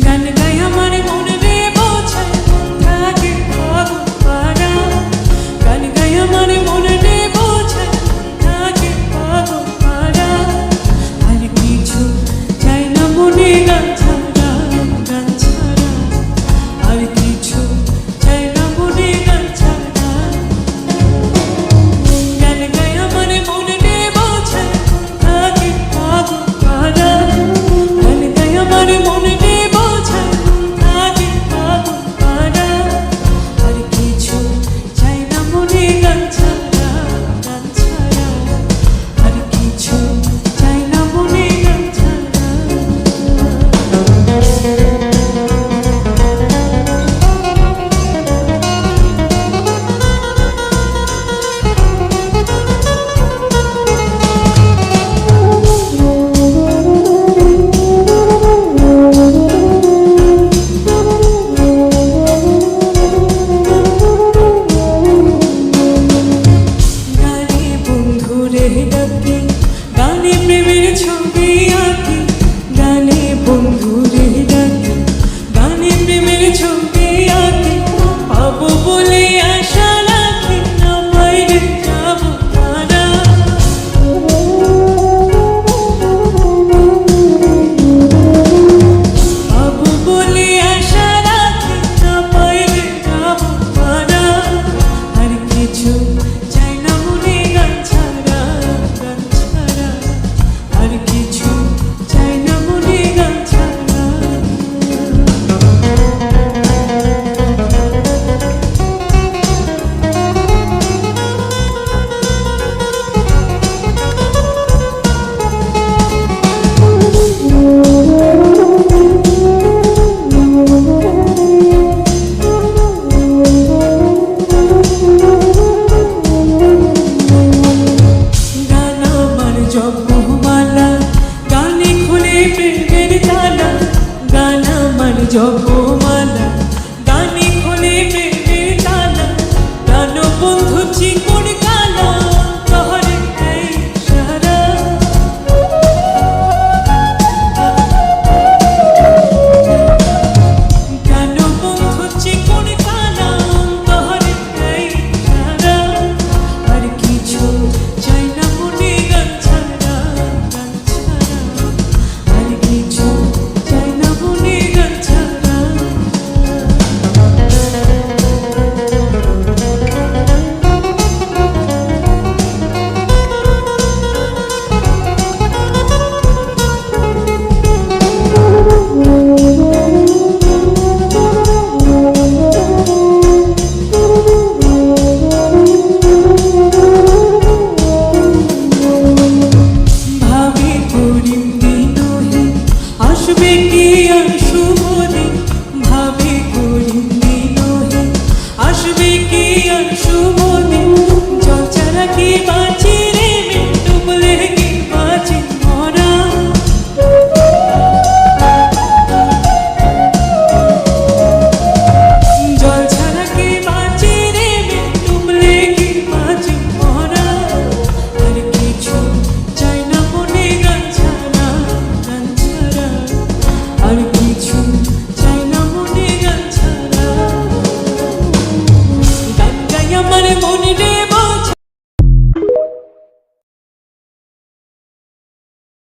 গান গাই আমার মনে রে বোঝায় মন থাকে পাগল পারা, গান গাই আমার মনে রে বোঝায় মন থাকে পাগল পারা, আর কিছু চাই না মনে গান ছাড়া, গান ছাড়া আর কিছু চাই না মনে গান ছাড়া। গান গাই আমার মনে রে বোঝায় মন থাকে পাগল পারা, গান গাই আমার মনে রে বোঝায় মন থাকে পাগল পারা, আর কিছু চাই না মনে গান ছাড়া, গান ছাড়া আর কিছু চাই না মনে গান ছাড়া। গানে বন্ধুরে ডাকি, গানে প্রেমের ছবি আঁকি, গানে বন্ধুরে ডাকি, গানে প্রেমের ছবি আঁকি, পাবো বলে আশা রাখি, না বাইরে যাবো তারা। পাবো বলে আশা রাখি, না বাইরে যাবো তারা, আর কিছু চাই না মনে গান ছাড়া, গান ছাড়া আর কিছু চাই না মনে গান ছাড়া। গান আমার জপমালা, গানে খুলে প্রেমের তালা, গান আমার জপমালা।